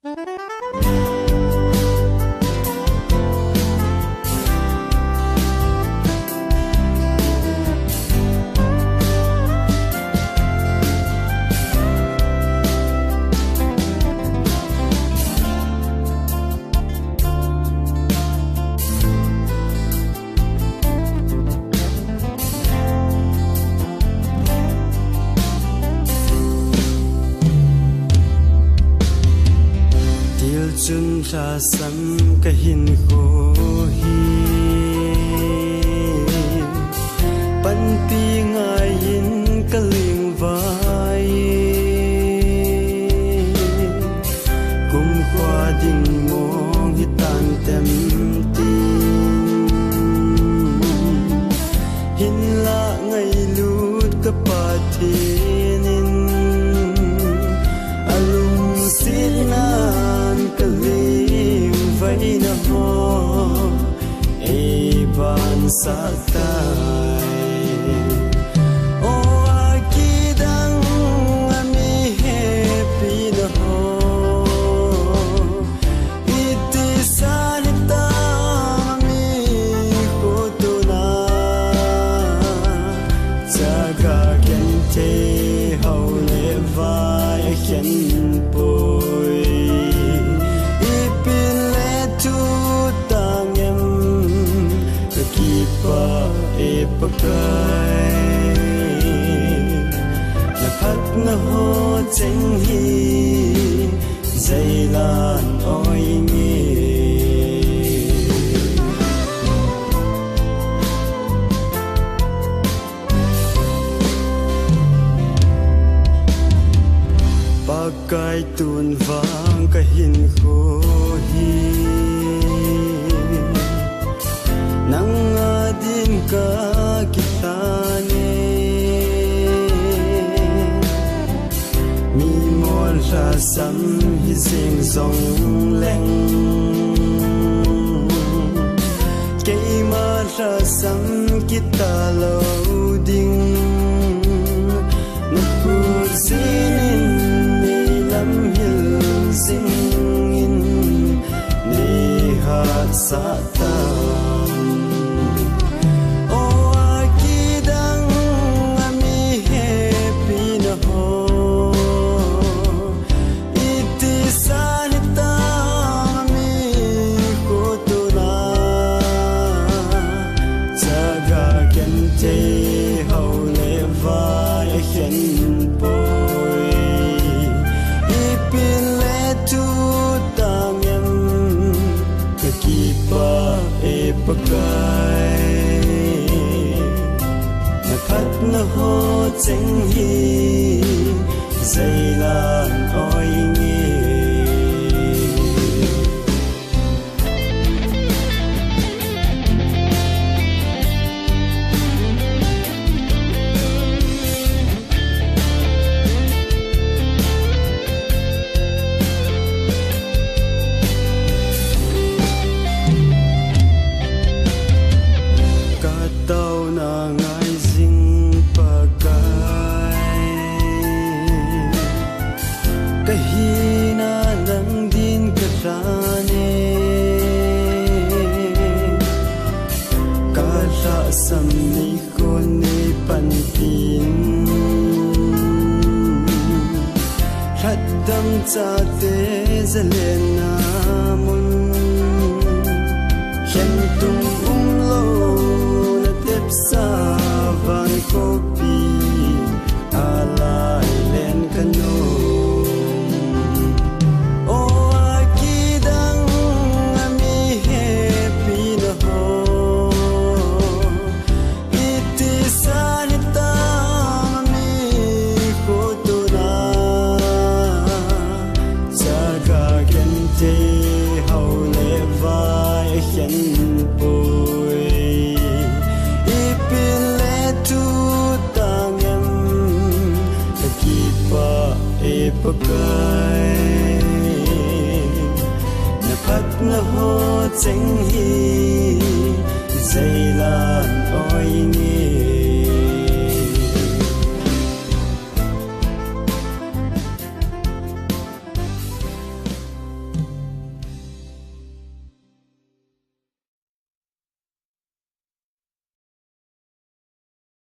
Chun ra sam ka hin ko hi pan pi ngai hin ka ling vai kum kwa ding mong hi tan tem tin hin la ngai lut ka pa thinin alung sin na na ho e ban sa tai o akidang ami happy na ho iti sanita mi ko to na jaga kente hau le vai khen poi pakai na phat na ho cheng hi zailan oi ngi pakai tun vang ka hin kho hi nang adin ka kitane mi mol ra sam hi sing song leng ke ma ra sam kita lo ding na pu sinin ni lam hil sing in ni ha sa ta pakai na phat na ho cheng hi zailan oi ngi sam ni ko ni pan tin radam cha te zalena mun khen tum lo na tep sa van ko pi ala len kano pakai na phat na ho cheng hi zailan oi ngi